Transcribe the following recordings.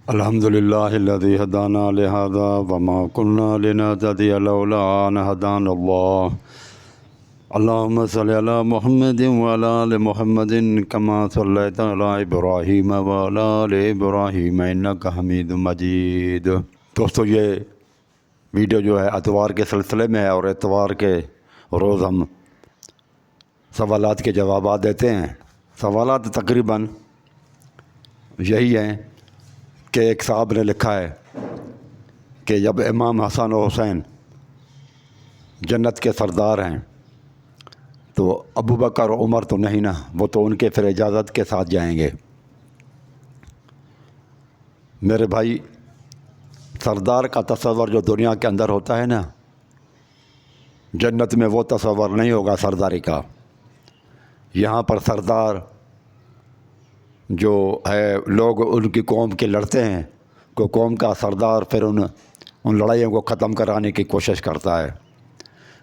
الحمدللہ الذی ہدانا لہذا وما كنا لنہتدی لولا ان ہدانا اللہ اللہم صلی علی محمد وعلی آل محمد کما صلیت علی ابراہیم وعلی آل ابراہیم انک حمید مجید۔ دوستو، یہ ویڈیو جو ہے اتوار کے سلسلے میں ہے اور اتوار کے روز ہم سوالات کے جوابات دیتے ہیں۔ سوالات تقریباً یہی ہیں کہ ایک صاحب نے لکھا ہے کہ جب امام حسن و حسین جنت کے سردار ہیں تو ابو بکر و عمر تو نہیں نا، وہ تو ان کے پھر اجازت کے ساتھ جائیں گے۔ میرے بھائی، سردار کا تصور جو دنیا کے اندر ہوتا ہے نا، جنت میں وہ تصور نہیں ہوگا سرداری کا۔ یہاں پر سردار جو ہے، لوگ ان کی قوم کے لڑتے ہیں، کوئی قوم کا سردار پھر ان لڑائیوں کو ختم کرانے کی کوشش کرتا ہے۔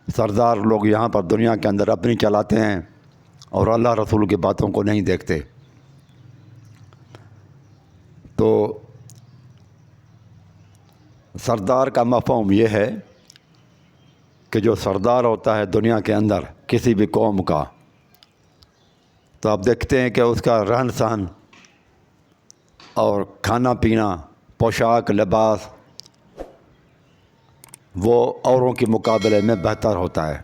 سردار لوگ یہاں پر دنیا کے اندر اپنی چلاتے ہیں اور اللہ رسول کی باتوں کو نہیں دیکھتے۔ تو سردار کا مفہوم یہ ہے کہ جو سردار ہوتا ہے دنیا کے اندر کسی بھی قوم کا، تو آپ دیکھتے ہیں کہ اس کا رہن سہن اور کھانا پینا، پوشاک، لباس وہ اوروں کے مقابلے میں بہتر ہوتا ہے،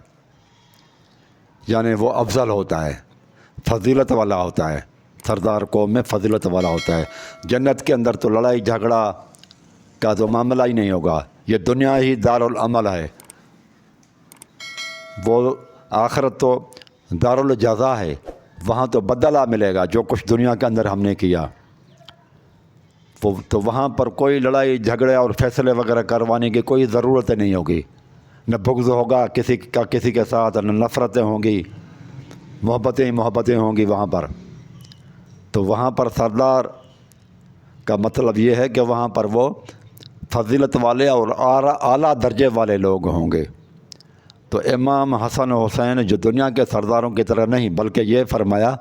یعنی وہ افضل ہوتا ہے، فضیلت والا ہوتا ہے۔ سردار قوم میں فضیلت والا ہوتا ہے۔ جنت کے اندر تو لڑائی جھگڑا کا تو معاملہ ہی نہیں ہوگا، یہ دنیا ہی دار العمل ہے۔ وہ آخرت تو دار الجزا ہے، وہاں تو بدلہ ملے گا جو کچھ دنیا کے اندر ہم نے کیا۔ تو وہاں پر کوئی لڑائی جھگڑے اور فیصلے وغیرہ کروانے کی کوئی ضرورت نہیں ہوگی، نہ بغض ہوگا کسی کا کسی کے ساتھ، نہ نفرتیں ہوں گی، محبتیں ہوں گی وہاں پر۔ تو وہاں پر سردار کا مطلب یہ ہے کہ وہاں پر وہ فضیلت والے اور اعلیٰ درجے والے لوگ ہوں گے۔ تو امام حسن و حسین جو دنیا کے سرداروں کی طرح نہیں، بلکہ یہ فرمایا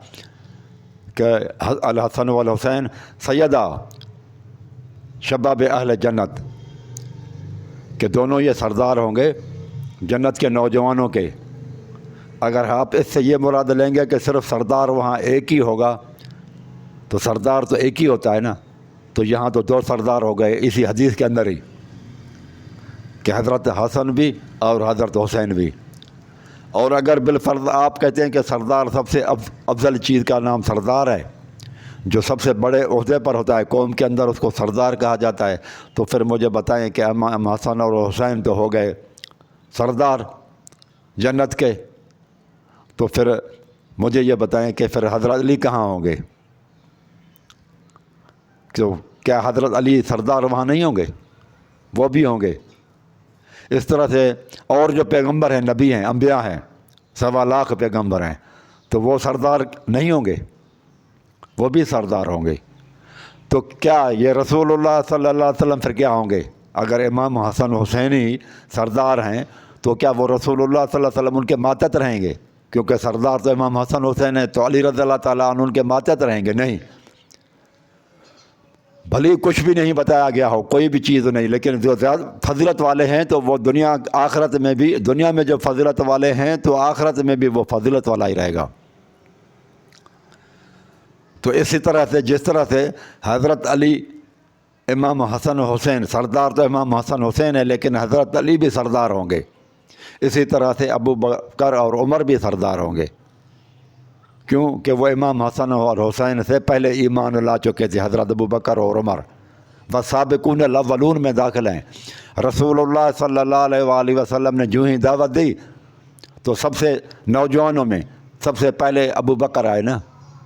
کہ الحسن والحسین سیدہ شباب اہل جنت، کہ دونوں یہ سردار ہوں گے جنت کے نوجوانوں کے۔ اگر آپ اس سے یہ مراد لیں گے کہ صرف سردار وہاں ایک ہی ہوگا، تو سردار تو ایک ہی ہوتا ہے نا، تو یہاں تو دو سردار ہو گئے اسی حدیث کے اندر ہی، کہ حضرت حسن بھی اور حضرت حسین بھی۔ اور اگر بالفرض آپ کہتے ہیں کہ سردار سب سے افضل چیز کا نام سردار ہے، جو سب سے بڑے عہدے پر ہوتا ہے قوم کے اندر، اس کو سردار کہا جاتا ہے، تو پھر مجھے بتائیں کہ امام حسن اور حسین تو ہو گئے سردار جنت کے، تو پھر مجھے یہ بتائیں کہ پھر حضرت علی کہاں ہوں گے؟ تو کیا حضرت علی سردار وہاں نہیں ہوں گے؟ وہ بھی ہوں گے۔ اس طرح سے اور جو پیغمبر ہیں، نبی ہیں، انبیاء ہیں، 1.25 لاکھ پیغمبر ہیں، تو وہ سردار نہیں ہوں گے؟ وہ بھی سردار ہوں گے۔ تو کیا یہ رسول اللہ صلی اللہ علیہ وسلم پھر کیا ہوں گے؟ اگر امام حسن حسین ہی سردار ہیں تو کیا وہ رسول اللہ صلی اللہ علیہ وسلم ان کے ماتحت رہیں گے؟ کیونکہ سردار تو امام حسن حسین ہے، تو علی رضی اللہ تعالیٰ عنہ ان کے ماتحت رہیں گے؟ نہیں، بھلی کچھ بھی نہیں بتایا گیا ہو، کوئی بھی چیز نہیں، لیکن جو زیادہ فضیلت والے ہیں تو وہ آخرت میں بھی، دنیا میں جو فضیلت والے ہیں تو آخرت میں بھی وہ فضیلت والا ہی رہے گا۔ تو اسی طرح سے جس طرح سے حضرت علی، امام حسن حسین، سردار تو امام حسن حسین ہے لیکن حضرت علی بھی سردار ہوں گے، اسی طرح سے ابو بکر اور عمر بھی سردار ہوں گے۔ کیوں کہ وہ امام حسن اور حسین سے پہلے ایمان لا چکے تھے، حضرت ابو بکر اور عمر والسابقون الاولون میں داخل ہیں۔ رسول اللہ صلی اللہ علیہ وآلہ وسلم نے جو ہی دعوت دی تو سب سے نوجوانوں میں سب سے پہلے ابو بکر آئے نا،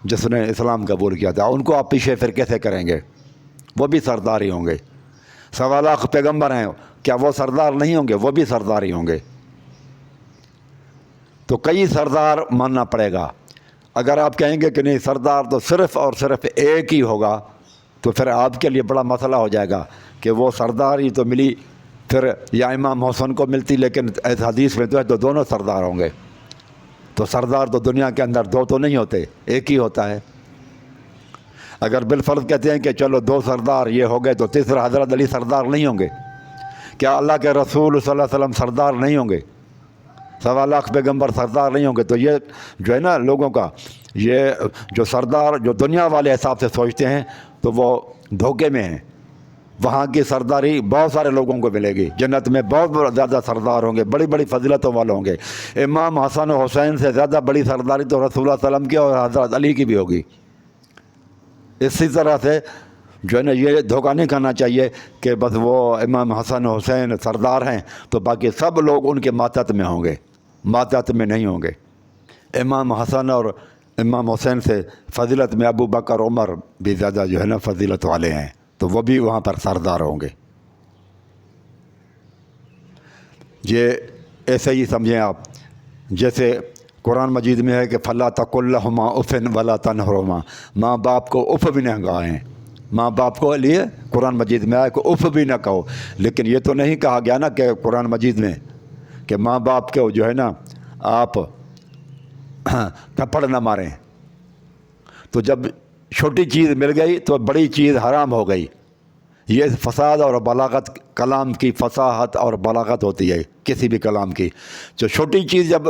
جس نے اسلام قبول کیا تھا۔ ان کو آپ پیچھے پھر کیسے کریں گے؟ وہ بھی سردار ہی ہوں گے۔ 1.25 لاکھ پیغمبر ہیں، کیا وہ سردار نہیں ہوں گے؟ وہ بھی سردار ہی ہوں گے۔ تو کئی سردار ماننا پڑے گا۔ اگر آپ کہیں گے کہ نہیں سردار تو صرف اور صرف ایک ہی ہوگا، تو پھر آپ کے لیے بڑا مسئلہ ہو جائے گا کہ وہ سردار ہی تو ملی، پھر یا امام حسن کو ملتی، لیکن اس حدیث میں تو ہے تو دونوں سردار ہوں گے۔ تو سردار تو دنیا کے اندر دو تو نہیں ہوتے، ایک ہی ہوتا ہے۔ اگر بالفرض کہتے ہیں کہ چلو 2 سردار یہ ہو گئے تو تیسرا حضرت علی سردار نہیں ہوں گے؟ کیا اللہ کے رسول صلی اللہ علیہ وسلم سردار نہیں ہوں گے؟ 1.25 لاکھ پیغمبر سردار نہیں ہوں گے؟ تو یہ جو ہے نا لوگوں کا یہ جو سردار جو دنیا والے حساب سے سوچتے ہیں تو وہ دھوکے میں ہیں۔ وہاں کی سرداری بہت سارے لوگوں کو ملے گی، جنت میں بہت زیادہ سردار ہوں گے، بڑی بڑی فضیلتوں والے ہوں گے۔ امام حسن و حسین سے زیادہ بڑی سرداری تو رسول اللہ صلی اللہ علیہ وسلم کی اور حضرت علی کی بھی ہوگی۔ اسی طرح سے جو ہے نا یہ دھوکہ نہیں کھانا چاہیے کہ بس وہ امام حسن و حسین سردار ہیں تو باقی سب لوگ ان کے ماتحت میں ہوں گے، ماتحت میں نہیں ہوں گے۔ امام حسن اور امام حسین سے فضیلت میں ابو بکر عمر بھی زیادہ جو ہے نا فضیلت والے ہیں، تو وہ بھی وہاں پر سردار ہوں گے۔ یہ ایسے ہی سمجھیں آپ، جیسے قرآن مجید میں ہے کہ فَلَا تَقُل لَهُمَا أُفٍّ وَلَا تَنْهَرْهُمَا، ماں باپ کو اف بھی نہ کہیں، ماں باپ کو لیے قرآن مجید میں آئے کہ اف بھی نہ کہو۔ لیکن یہ تو نہیں کہا گیا نا کہ قرآن مجید میں کہ ماں باپ کو جو ہے نا آپ تھپڑ نہ ماریں۔ تو جب چھوٹی چیز مل گئی تو بڑی چیز حرام ہو گئی۔ یہ فساد اور بلاغت، کلام کی فصاحت اور بلاغت ہوتی ہے کسی بھی کلام کی۔ جو چھوٹی چیز جب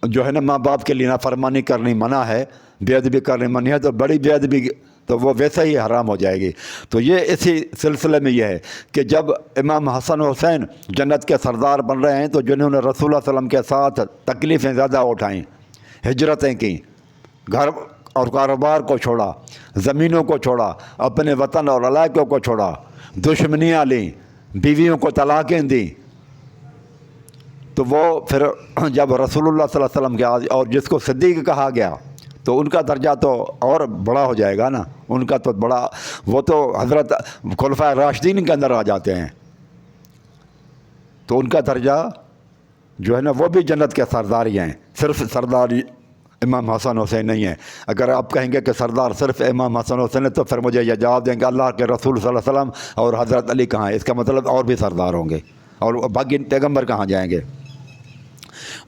جو ہے نا ماں باپ کے لیے نافرمانی کرنی منع ہے، بے ادبی کرنی منع ہے، تو بڑی بے ادبی تو وہ ویسے ہی حرام ہو جائے گی۔ تو یہ اسی سلسلے میں یہ ہے کہ جب امام حسن و حسین جنت کے سردار بن رہے ہیں تو جنہوں نے رسول اللہ صلی اللہ علیہ وسلم کے ساتھ تکلیفیں زیادہ اٹھائیں، ہجرتیں کیں، گھر اور کاروبار کو چھوڑا، زمینوں کو چھوڑا، اپنے وطن اور علاقوں کو چھوڑا، دشمنیاں لیں، بیویوں کو طلاقیں دیں، تو وہ پھر جب رسول اللہ صلی اللہ علیہ وسلم کے اور جس کو صدیق کہا گیا تو ان کا درجہ تو اور بڑا ہو جائے گا نا، ان کا تو بڑا، وہ تو حضرت خلفائے راشدین کے اندر آ جاتے ہیں، تو ان کا درجہ جو ہے نا وہ بھی جنت کے سردار ہی ہیں، صرف سردار امام حسن حسین نہیں ہے۔ اگر آپ کہیں گے کہ سردار صرف امام حسن حسین ہے تو پھر مجھے یہ جواب دیں گے اللہ کے رسول صلی اللہ علیہ وسلم اور حضرت علی کہاں ہیں؟ اس کا مطلب اور بھی سردار ہوں گے، اور باقی پیغمبر کہاں جائیں گے؟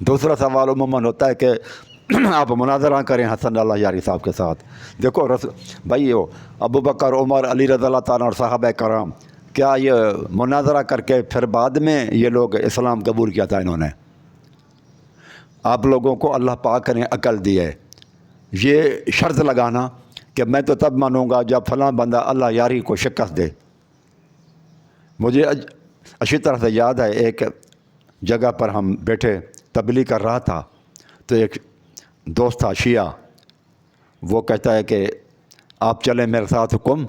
دوسرا سوال عموماً ہوتا ہے کہ آپ مناظرہ کریں حسن اللہ یاری صاحب کے ساتھ۔ دیکھو بھائی ابو بکر، عمر، علی رضی اللہ تعالیٰ اور صحابہ کرام، کیا یہ مناظرہ کر کے پھر بعد میں یہ لوگ اسلام قبول کیا تھا؟ انہوں نے آپ لوگوں کو اللہ پاک نے عقل دی ہے، یہ شرط لگانا کہ میں تو تب مانوں گا جب فلاں بندہ اللہ یاری کو شکست دے۔ مجھے اچھی طرح سے یاد ہے ایک جگہ پر ہم بیٹھے تبلیغ کر رہا تھا تو ایک دوست تھا شیعہ، وہ کہتا ہے کہ آپ چلیں میرے ساتھ کم،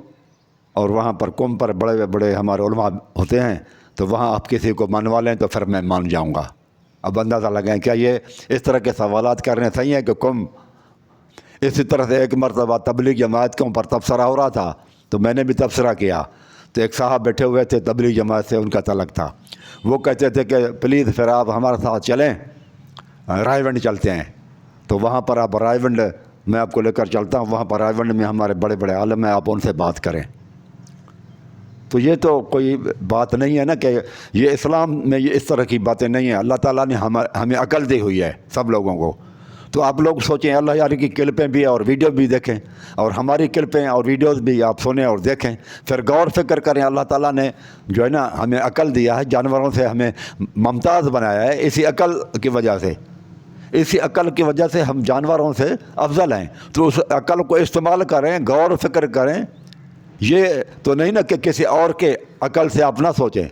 اور وہاں پر کم پر بڑے بڑے ہمارے علماء ہوتے ہیں تو وہاں آپ کسی کو منوا لیں تو پھر میں مان جاؤں گا۔ اب اندازہ لگائیں کیا یہ اس طرح کے سوالات کرنے صحیح ہیں کہ کم؟ اسی طرح سے ایک مرتبہ تبلیغ جماعت کے اوپر تبصرہ ہو رہا تھا تو میں نے بھی تبصرہ کیا، تو ایک صاحب بیٹھے ہوئے تھے تبلیغ جماعت سے، ان کا تعلق تھا، وہ کہتے تھے کہ پلیز پھر آپ ہمارے ساتھ چلیں، رائے ونڈ چلتے ہیں۔ تو وہاں پر آپ رائے ونڈ میں آپ کو لے کر چلتا ہوں، وہاں پر رائے ونڈ میں ہمارے بڑے بڑے عالم ہیں، آپ ان سے بات کریں۔ تو یہ تو کوئی بات نہیں ہے نا کہ یہ اسلام میں یہ اس طرح کی باتیں نہیں ہیں۔ اللہ تعالیٰ نے ہمیں عقل دی ہوئی ہے سب لوگوں کو، تو آپ لوگ سوچیں اللہ یاری کی کلپیں بھی اور ویڈیو بھی دیکھیں، اور ہماری کلپیں اور ویڈیوز بھی آپ سنیں اور دیکھیں، پھر غور فکر کریں۔ اللہ تعالیٰ نے جو ہے نا ہمیں عقل دیا ہے، جانوروں سے ہمیں ممتاز بنایا ہے، اسی عقل کی وجہ سے، اسی عقل کی وجہ سے ہم جانوروں سے افضل ہیں۔ تو اس عقل کو استعمال کریں، غور و فکر کریں، یہ تو نہیں نا کہ کسی اور کے عقل سے آپ نہ سوچیں،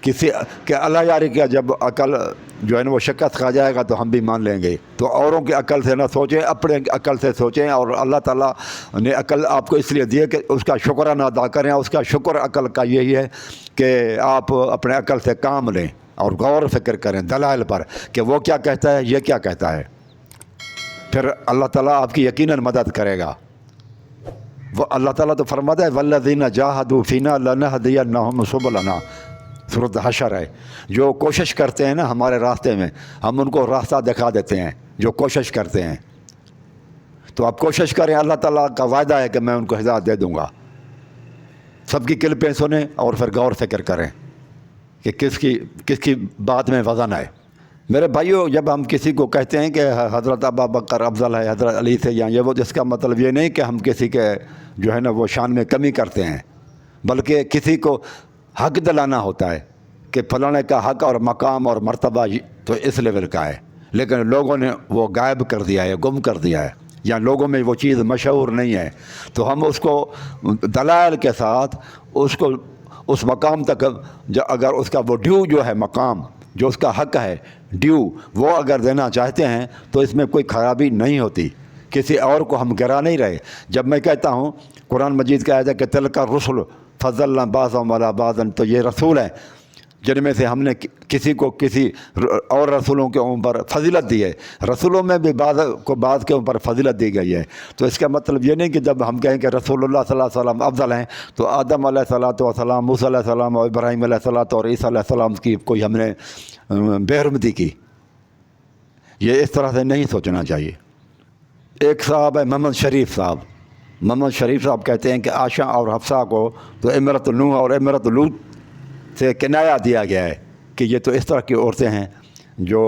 کسی کہ اللہ یاری کا جب عقل جو ہے نا وہ شکست کھا جائے گا تو ہم بھی مان لیں گے، تو اوروں کی عقل سے نہ سوچیں، اپنے عقل سے سوچیں۔ اور اللہ تعالیٰ نے عقل آپ کو اس لیے دی ہے کہ اس کا شکرانہ ادا کریں، اس کا شکر عقل کا یہی ہے کہ آپ اپنے عقل سے کام لیں اور غور و فکر کریں دلائل پر کہ وہ کیا کہتا ہے، یہ کیا کہتا ہے، پھر اللہ تعالیٰ آپ کی یقیناً مدد کرے گا۔ وہ اللہ تعالیٰ تو فرماتا ہے والذین جاہدوا فینا لنہدینہم سبلنا، سورۃ حشر ہے، جو کوشش کرتے ہیں نا ہمارے راستے میں ہم ان کو راستہ دکھا دیتے ہیں، جو کوشش کرتے ہیں۔ تو آپ کوشش کریں، اللہ تعالیٰ کا وعدہ ہے کہ میں ان کو ہدایت دے دوں گا۔ سب کی کلپیں سنیں اور پھر غور فکر کریں کہ کس کی بات میں وزن ہے۔ میرے بھائیوں، جب ہم کسی کو کہتے ہیں کہ حضرت ابو بکر افضل ہے حضرت علی سے یا یہ وہ، اس کا مطلب یہ نہیں کہ ہم کسی کے جو ہے نا وہ شان میں کمی کرتے ہیں، بلکہ کسی کو حق دلانا ہوتا ہے کہ فلانے کا حق اور مقام اور مرتبہ تو اس لیول کا ہے، لیکن لوگوں نے وہ غائب کر دیا ہے، گم کر دیا ہے، یا لوگوں میں وہ چیز مشہور نہیں ہے، تو ہم اس کو دلائل کے ساتھ اس کو اس مقام تک اگر اس کا وہ ڈیو جو ہے، مقام جو اس کا حق ہے، ڈیو وہ اگر دینا چاہتے ہیں تو اس میں کوئی خرابی نہیں ہوتی، کسی اور کو ہم گرا نہیں رہے۔ جب میں کہتا ہوں قرآن مجید کا آیت ہے کہ تلک الرسل فضلنا بعضهم علی بعض، تو یہ رسول ہیں جن میں سے ہم نے کسی کو کسی اور رسولوں کے اوپر فضیلت دی ہے، رسولوں میں بھی بعض کے اوپر فضیلت دی گئی ہے۔ تو اس کا مطلب یہ نہیں کہ جب ہم کہیں کہ رسول اللہ صلی اللہ علیہ وسلم افضل ہیں تو آدم علیہ الصلوۃ والسلام، موسیٰ علیہ السلام اور ابراہیم علیہ الصلوۃ اور عیسیٰ علیہ السلام کی کوئی ہم نے بے حرمتی کی، یہ اس طرح سے نہیں سوچنا چاہیے۔ ایک صاحب ہے محمد شریف صاحب، محمد شریف صاحب کہتے ہیں کہ عائشہ اور حفصہ کو تو امرۃ نوح اور امرۃ لوط سے کنایا دیا گیا ہے کہ یہ تو اس طرح کی عورتیں ہیں جو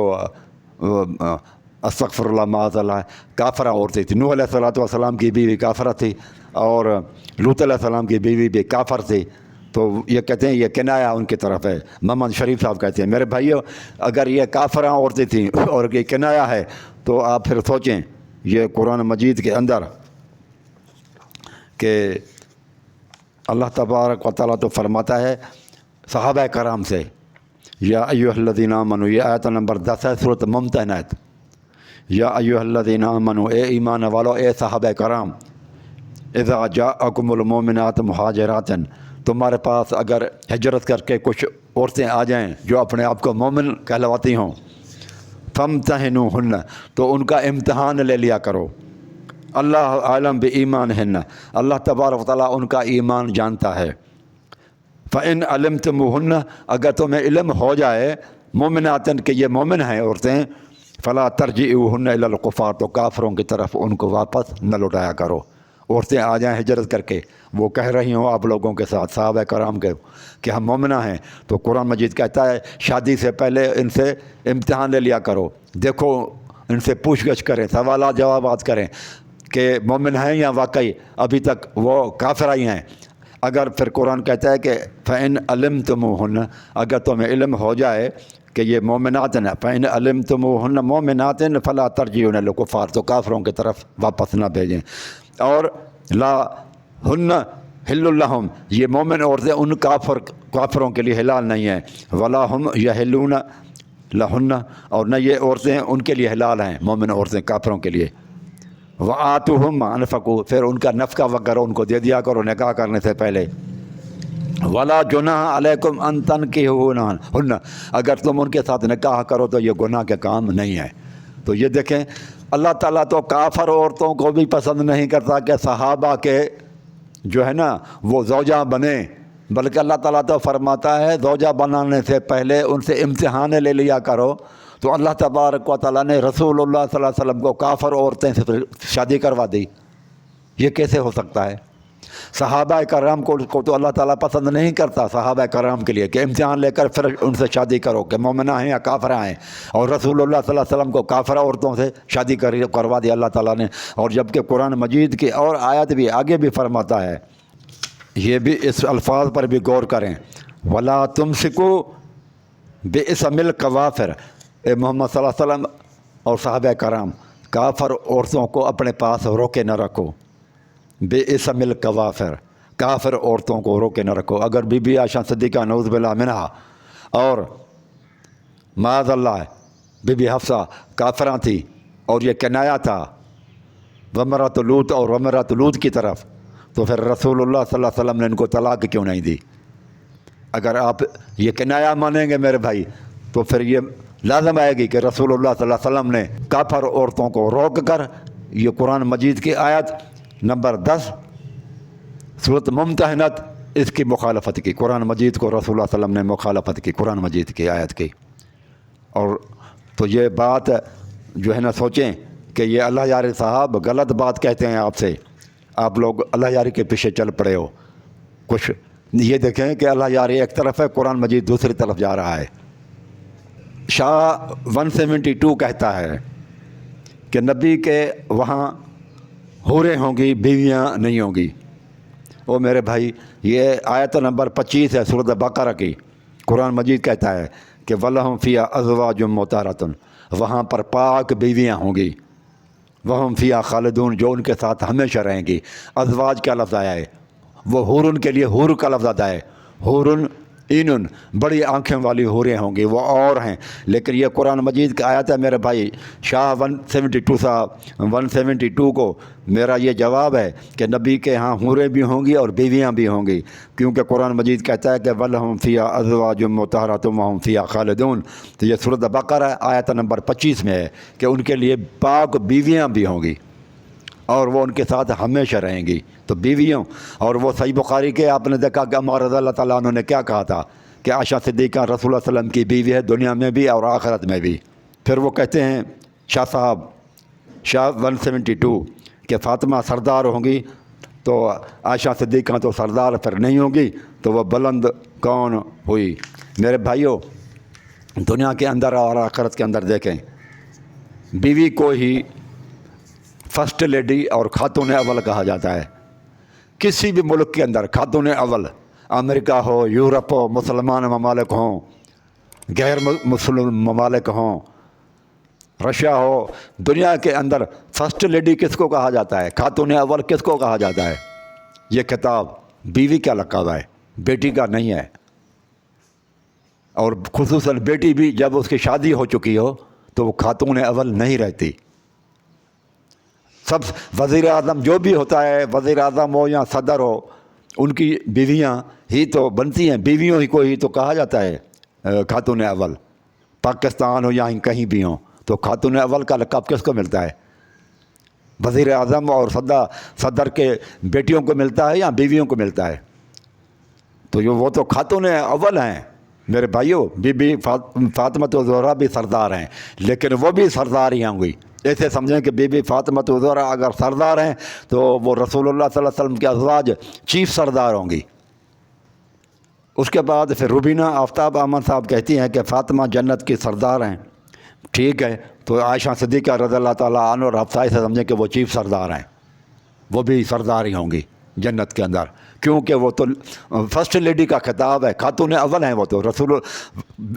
استغفر اللہ معاذ اللہ کافرہ عورتیں تھیں۔ نوح علیہ السلام کی بیوی کافرہ تھی اور لوط علیہ السلام کی بیوی بھی کافر تھی، تو یہ کہتے ہیں یہ کنایا ان کی طرف ہے۔ محمد شریف صاحب کہتے ہیں میرے بھائیو، اگر یہ کافرہ عورتیں تھیں اور یہ کنایا ہے تو آپ پھر سوچیں یہ قرآن مجید کے اندر کہ اللہ تبارک و تعالیٰ تو فرماتا ہے صحابہ کرام سے، یا ایھا الذین آمنوا، یہ آیت نمبر 10 ہے سورۃ ممتحنات، یا ایھا الذین آمنوا، اے ایمان والو، اے صحابہ کرام، اذا جاءکم المؤمنات مہاجرات، تمہارے پاس اگر ہجرت کر کے کچھ عورتیں آ جائیں جو اپنے آپ کو مومن کہلواتی ہوں، فامتحنوہن، تو ان کا امتحان لے لیا کرو، اللہ عالم بایمانہن، اللہ تبارک و تعالیٰ ان کا ایمان جانتا ہے۔ فَإِنْ عَلِمْتُمُوهُنَّ، اگر تمہیں علم ہو جائے مومنات کہ یہ مومن ہیں عورتیں، فَلَا تَرْجِعُوهُنَّ إِلَى الْكُفَّارِ، تو کافروں کی طرف ان کو واپس نہ لوٹایا کرو۔ عورتیں آ جائیں ہجرت کر کے، وہ کہہ رہی ہوں آپ لوگوں کے ساتھ، صحابہ کرام کے، کہ ہم مومنہ ہیں، تو قرآن مجید کہتا ہے شادی سے پہلے ان سے امتحان لے لیا کرو، دیکھو ان سے پوچھ گچھ کریں، سوالات جوابات کریں کہ مومن ہیں یا واقعی ابھی تک وہ کافر ہی ہیں۔ اگر پھر قرآن کہتا ہے کہ فَإِنْ عَلِمْتُمُوهُنَّ، اگر تمہیں علم ہو جائے کہ یہ مومنات ہیں، فَإِنْ عَلِمْتُمُوهُنَّ مُؤْمِنَاتٍ فَلَا تَرْجِعُوهُنَّ إِلَى الْكُفَّارِ، تو کافروں کی طرف واپس نہ بھیجیں۔ اور لا ہن حل لہم، یہ مومن عورتیں ان کافروں کے لیے حلال نہیں ہیں، ولا ہم یحلون لہن، اور نہ یہ عورتیں ان کے لیے حلال ہیں، مومن عورتیں کافروں کے لیے۔ وآتوہم ما انفقوا، پھر ان کا نفقہ وغیرہ ان کو دے دیا کرو نکاح کرنے سے پہلے۔ ولا جناح علیکم ان تنکحوہن، اگر تم ان کے ساتھ نکاح کرو تو یہ گناہ کے کام نہیں ہے۔ تو یہ دیکھیں اللہ تعالیٰ تو کافر عورتوں کو بھی پسند نہیں کرتا کہ صحابہ کے جو ہے نا وہ زوجہ بنے، بلکہ اللہ تعالیٰ تو فرماتا ہے زوجہ بنانے سے پہلے ان سے امتحان لے لیا کرو۔ تو اللہ تبارک و تعالیٰ نے رسول اللہ صلی اللہ علیہ وسلم کو کافر عورتیں سے شادی کروا دی، یہ کیسے ہو سکتا ہے؟ صحابہ کرام کو تو اللہ تعالیٰ پسند نہیں کرتا صحابہ کرام کے لیے کہ امتحان لے کر پھر ان سے شادی کرو کہ مومنہ ہیں یا کافرہ ہیں، اور رسول اللہ صلی اللہ علیہ وسلم کو کافرہ عورتوں سے شادی کروا دی اللہ تعالیٰ نے۔ اور جبکہ قرآن مجید کی اور آیت بھی آگے بھی فرماتا ہے، یہ بھی اس الفاظ پر بھی غور کریں، وَلَا تُمْسِكُوا بِإِثْمِ الْكَوَافِرِ، اے محمد صلی اللہ علیہ وسلم اور صحابہ کرام، کافر عورتوں کو اپنے پاس روکے نہ رکھو، بے اسم الکوافر، کافر عورتوں کو روکے نہ رکھو۔ اگر بی بی عائشہ صدیقہ نعوذ باللہ منہا اور معاذ اللہ بی بی حفصہ کافراں تھی اور یہ کنایا تھا ومرۃ لوط اور ومرۃ لوط کی طرف، تو پھر رسول اللہ صلی اللہ علیہ وسلم نے ان کو طلاق کیوں نہیں دی؟ اگر آپ یہ کنایا مانیں گے میرے بھائی تو پھر یہ لازم آئے گی کہ رسول اللہ صلی اللہ علیہ وسلم نے کافر عورتوں کو روک کر یہ قرآن مجید کی آیت نمبر 10 سورۃ ممتحنات اس کی مخالفت کی، قرآن مجید کو رسول اللہ صلی اللہ علیہ وسلم نے مخالفت کی قرآن مجید کی آیت کی۔ اور تو یہ بات جو ہے نا سوچیں کہ یہ اللہ یار صاحب غلط بات کہتے ہیں آپ سے، آپ لوگ اللہ یاری کے پیچھے چل پڑے ہو۔ کچھ یہ دیکھیں کہ اللہ یاری ایک طرف ہے، قرآن مجید دوسری طرف جا رہا ہے۔ شاہ 172 کہتا ہے کہ نبی کے وہاں حوریں ہوں گی، بیویاں نہیں ہوں گی۔ وہ میرے بھائی، یہ آیت نمبر 25 ہے سورۃ بقرہ کی۔ قرآن مجید کہتا ہے کہ وَلَهُمْ فِيهَا أَزْوَاجٌ مُطَهَّرَةٌ، وہاں پر پاک بیویاں ہوں گی۔ وَهُمْ فِيهَا خَالِدُونَ، جو ان کے ساتھ ہمیشہ رہیں گی۔ ازواج کا لفظ آیا ہے، وہ حورن کے لیے حور کا لفظ آتا ہے۔ حورن اینن، بڑی آنکھیں والی حوریں ہوں گی، وہ اور ہیں۔ لیکن یہ قرآن مجید کا آیت ہے میرے بھائی۔ شاہ 172 کو میرا یہ جواب ہے کہ نبی کے ہاں حوریں بھی ہوں گی اور بیویاں بھی ہوں گی، کیونکہ قرآن مجید کہتا ہے کہ وَلَهُمْ فِيهَا أَزْوَاجٌ مُطَهَّرَةٌ وَهُمْ فِيهَا خَالِدُونَ۔ تو یہ سورۃ بقرہ آیت نمبر 25 میں ہے کہ ان کے لیے پاک بیویاں بھی ہوں گی اور وہ ان کے ساتھ ہمیشہ رہیں گی۔ تو بیویوں، اور وہ صحیح بخاری کے آپ نے دیکھا کہ عمر رضی اللہ تعالیٰ عنہ نے کیا کہا تھا کہ عائشہ صدیقہ رسول اللہ صلی اللہ علیہ وسلم کی بیوی ہے، دنیا میں بھی اور آخرت میں بھی۔ پھر وہ کہتے ہیں شاہ صاحب، شاہ 172 کہ فاطمہ سردار ہوں گی، تو عائشہ صدیقہ تو سردار پھر نہیں ہوں گی، تو وہ بلند کون ہوئی؟ میرے بھائیوں، دنیا کے اندر اور آخرت کے اندر دیکھیں، بیوی کو ہی فرسٹ لیڈی اور خاتون اول کہا جاتا ہے۔ کسی بھی ملک کے اندر خاتون اول، امریکہ ہو، یورپ ہو، مسلمان ممالک ہوں، غیر مسلم ممالک ہوں، رشیا ہو، دنیا کے اندر فرسٹ لیڈی کس کو کہا جاتا ہے؟ خاتون اول کس کو کہا جاتا ہے؟ یہ خطاب بیوی کا لقب ہے، بیٹی کا نہیں ہے۔ اور خصوصاً بیٹی بھی جب اس کی شادی ہو چکی ہو تو وہ خاتون اول نہیں رہتی۔ سب وزیر اعظم جو بھی ہوتا ہے، وزیر اعظم ہو یا صدر ہو، ان کی بیویاں ہی تو بنتی ہیں، بیویوں ہی کو ہی تو کہا جاتا ہے خاتون اول۔ پاکستان ہو یا کہیں بھی ہوں تو خاتون اول کا لقب کس کو ملتا ہے؟ وزیر اعظم اور صدر کے بیٹیوں کو ملتا ہے یا بیویوں کو ملتا ہے؟ تو وہ تو خاتون اول ہیں میرے بھائیوں۔ بی بی فاطمہ الزہرا بھی سردار ہیں، لیکن وہ بھی سردار ہی ہوں گی۔ ایسے سمجھیں کہ بی بی فاطمہ الزہرا اگر سردار ہیں تو وہ رسول اللہ صلی اللہ علیہ وسلم کے ازواج چیف سردار ہوں گی۔ اس کے بعد پھر روبینہ آفتاب احمد صاحب کہتی ہیں کہ فاطمہ جنت کی سردار ہیں۔ ٹھیک ہے، تو عائشہ صدیقہ رضی اللہ تعالیٰ عنہ اور حفصہ سے سمجھیں کہ وہ چیف سردار ہیں، وہ بھی سردار ہی ہوں گی جنت کے اندر، کیونکہ وہ تو فرسٹ لیڈی کا خطاب ہے، خاتون اول ہیں وہ تو۔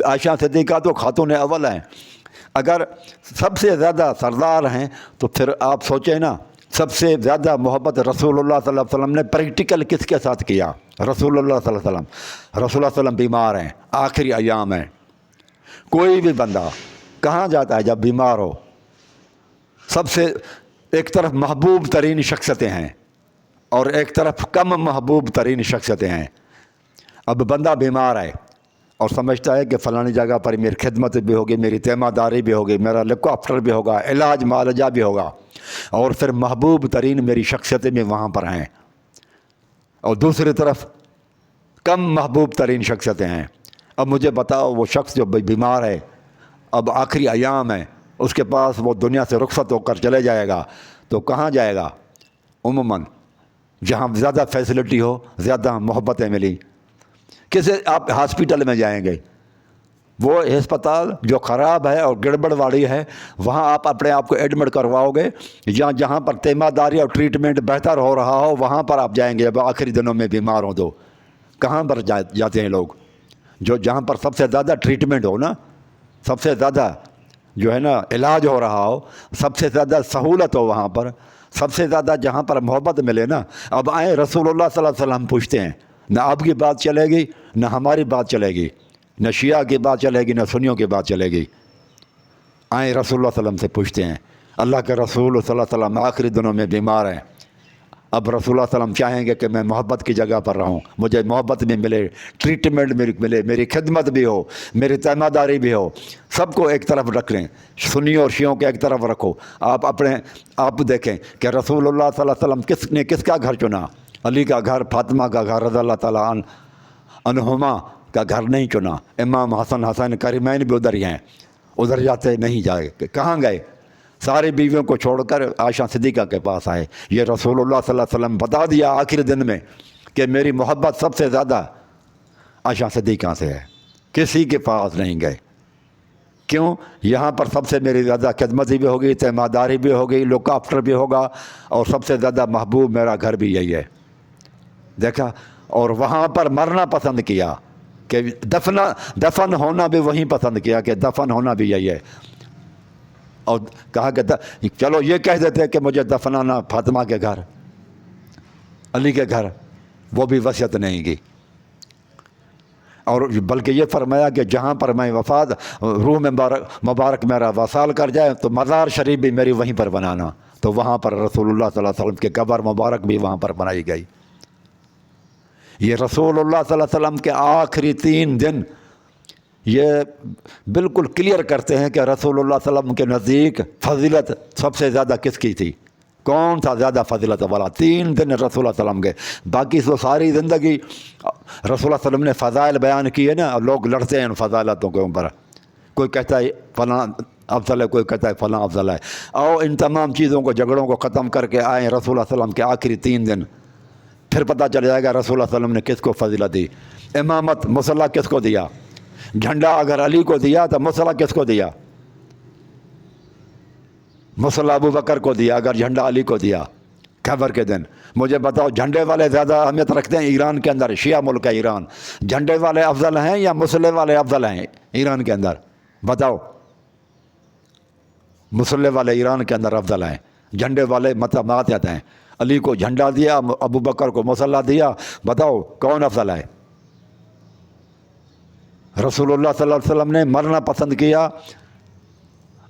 عائشہ صدیقہ تو خاتون اول ہیں۔ اگر سب سے زیادہ سردار ہیں تو پھر آپ سوچیں نا، سب سے زیادہ محبت رسول اللہ صلی اللہ علیہ وسلم نے پریکٹیکل کس کے ساتھ کیا؟ رسول اللہ صلی اللہ علیہ وسلم۔ رسول اللہ صلی اللہ علیہ وسلم بیمار ہیں، آخری ایام ہیں۔ کوئی بھی بندہ کہاں جاتا ہے جب بیمار ہو؟ سب سے ایک طرف محبوب ترین شخصیتیں ہیں اور ایک طرف کم محبوب ترین شخصیتیں ہیں۔ اب بندہ بیمار ہے اور سمجھتا ہے کہ فلانی جگہ پر میری خدمت بھی ہوگی، میری تیمہ داری بھی ہوگی، میرا ہیلیکاپٹر بھی ہوگا، علاج معالجہ بھی ہوگا، اور پھر محبوب ترین میری شخصیتیں بھی وہاں پر ہیں، اور دوسری طرف کم محبوب ترین شخصیتیں ہیں۔ اب مجھے بتاؤ، وہ شخص جو بیمار ہے، اب آخری ایام ہے، اس کے پاس وہ دنیا سے رخصت ہو کر چلے جائے گا تو کہاں جائے گا؟ عموماً جہاں زیادہ فیسلٹی ہو، زیادہ محبتیں ملی۔ کسے آپ ہاسپیٹل میں جائیں گے، وہ ہسپتال جو خراب ہے اور گڑبڑ والی ہے وہاں آپ اپنے آپ کو ایڈمٹ کرواؤ گے، یا جہاں پر تیمہ داری اور ٹریٹمنٹ بہتر ہو رہا ہو وہاں پر آپ جائیں گے؟ جب آخری دنوں میں بیمار ہوں تو کہاں پر جاتے ہیں لوگ؟ جہاں پر سب سے زیادہ ٹریٹمنٹ ہو نا، سب سے زیادہ جو ہے نا علاج ہو رہا ہو، سب سے زیادہ سہولت ہو، وہاں پر سب سے زیادہ جہاں پر محبت ملے نا۔ اب آئیں، رسول اللہ صلی اللہ علیہ وسلم پوچھتے ہیں، نہ آپ کی بات چلے گی نہ ہماری بات چلے گی، نہ شیعہ کی بات چلے گی نہ سنیوں کی بات چلے گی۔ آئیں رسول اللہ صلی اللہ علیہ وسلم سے پوچھتے ہیں۔ اللہ کے رسول صلی اللہ علیہ وسلم آخری دنوں میں بیمار ہیں۔ اب رسول اللہ صلی اللہ علیہ وسلم چاہیں گے کہ میں محبت کی جگہ پر رہوں، مجھے محبت بھی ملے، ٹریٹمنٹ بھی ملے، میری خدمت بھی ہو، میری تیمہ داری بھی ہو، سب کو ایک طرف رکھ لیں، سنیوں اور شیعوں کے ایک طرف رکھو۔ آپ دیکھیں کہ رسول اللہ صلی اللہ علیہ وسلم کس کا گھر چنا؟ علی کا گھر، فاطمہ کا گھر رضی اللہ تعالیٰ عنہما کا گھر نہیں چنا۔ امام حسن حسین کریمین بھی ادھر ہی ہیں، ادھر جاتے نہیں جائے، کہاں گئے؟ ساری بیویوں کو چھوڑ کر عائشہ صدیقہ کے پاس آئے۔ یہ رسول اللہ صلی اللہ علیہ وسلم بتا دیا آخری دن میں کہ میری محبت سب سے زیادہ عائشہ صدیقہ سے ہے، کسی کے پاس نہیں گئے۔ کیوں؟ یہاں پر سب سے میری زیادہ خدمتی بھی ہوگی، تیمارداری بھی ہوگی، لک آفٹر بھی ہوگا، اور سب سے زیادہ محبوب میرا گھر بھی یہی ہے. دیکھا، اور وہاں پر مرنا پسند کیا کہ دفن ہونا بھی وہیں پسند کیا کہ دفن ہونا بھی یہی ہے. اور کہا کہ چلو یہ کہہ دیتے کہ مجھے دفنانا فاطمہ کے گھر، علی کے گھر، وہ بھی وصیت نہیں کی. اور بلکہ یہ فرمایا کہ جہاں پر میں وفات روح مبارک میرا وصال کر جائے تو مزار شریف بھی میری وہیں پر بنانا. تو وہاں پر رسول اللہ صلی اللہ علیہ وسلم کے قبر مبارک بھی وہاں پر بنائی گئی. یہ رسول اللہ صلی اللہ علیہ وسلم کے آخری 3 دن یہ بالکل کلیئر کرتے ہیں کہ رسول اللہ صلی اللہ علیہ وسلم کے نزدیک فضیلت سب سے زیادہ کس کی تھی، کون سا زیادہ فضیلت والا. 3 دن رسول اللہ صلی اللہ علیہ وسلم کے، باقی تو ساری زندگی رسول اللہ صلی اللہ علیہ وسلم نے فضائل بیان کیے نا، اور لوگ لڑتے ہیں ان فضائلتوں کے اوپر. کوئی کہتا ہے فلاں افضل ہے، کوئی کہتا ہے فلاں افضل ہے. اور ان تمام چیزوں کو، جھگڑوں کو ختم کر کے آئیں رسول اللہ صلی اللہ علیہ وسلم کے آخری 3 دن، پھر پتہ چل جائے گا رسول اللہ صلی اللہ علیہ وسلم نے کس کو فضیلت دی. امامت مصلی کس کو دیا، جھنڈا اگر علی کو دیا تو مصلی کس کو دیا، مصلی ابو بکر کو دیا اگر جھنڈا علی کو دیا. خیبر کے دن مجھے بتاؤ، جھنڈے والے زیادہ اہمیت رکھتے ہیں ایران کے اندر، شیعہ ملک ہے ایران، جھنڈے والے افضل ہیں یا مصلی والے افضل ہیں ایران کے اندر؟ بتاؤ. مصلی والے ایران کے اندر افضل ہیں، جھنڈے والے متمات ہیں. علی کو جھنڈا دیا، ابو بکر کو مصلی دیا، بتاؤ کون افضل ہے؟ رسول اللہ صلی اللہ علیہ وسلم نے مرنا پسند کیا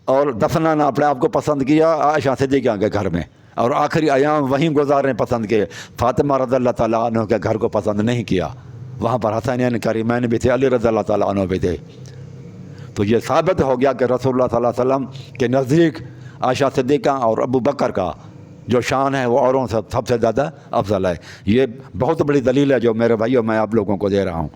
اور دفنانا اپنے آپ کو پسند کیا عائشہ صدیقہ کے گھر میں، اور آخری ایام وہیں گزارنے پسند کیے. فاطمہ رضی اللہ تعالیٰ عنہ کے گھر کو پسند نہیں کیا، وہاں پر حسینین کریمین بھی تھے، علی رضی اللہ تعالیٰ عنہ بھی تھے. تو یہ ثابت ہو گیا کہ رسول اللہ صلی اللہ علیہ وسلم کے نزدیک عائشہ صدیقہ اور ابو بکر کا جو شان ہے وہ اوروں سے سب سے زیادہ افضل ہے. یہ بہت بڑی دلیل ہے جو میرے بھائیوں میں آپ لوگوں کو دے رہا ہوں.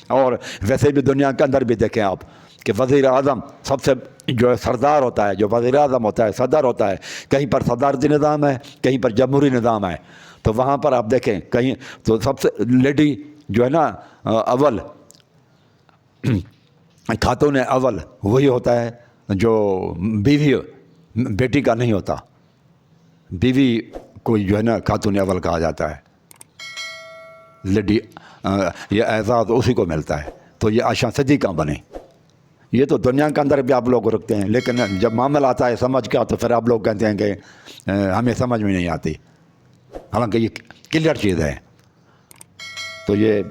اور ویسے بھی دنیا کے اندر بھی دیکھیں آپ کہ وزیر اعظم سب سے جو سردار ہوتا ہے، جو وزیر اعظم ہوتا ہے، صدر ہوتا ہے، کہیں پر صدارتی نظام ہے، کہیں پر جمہوری نظام ہے. تو وہاں پر آپ دیکھیں کہیں تو سب سے لیڈی جو ہے نا اول، خاتون اول وہی ہوتا ہے جو بیوی بیٹی کا نہیں ہوتا. بیوی کو جو ہے نا خاتون اول کہا جاتا ہے، لیڈی یہ اعزاز اسی کو ملتا ہے. تو یہ عائشہ صدیقہ بنے. یہ تو دنیا کے اندر بھی آپ لوگ رکھتے ہیں، لیکن جب معاملہ آتا ہے سمجھ کا تو پھر آپ لوگ کہتے ہیں کہ ہمیں سمجھ میں نہیں آتی، حالانکہ یہ کلیئر چیز ہے. تو یہ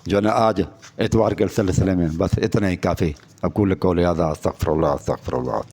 جو ہے نا آج اتوار کے سلسلے میں بس اتنا ہی کافی. اقول قولی ھذا استغفر اللہ استغفر اللہ.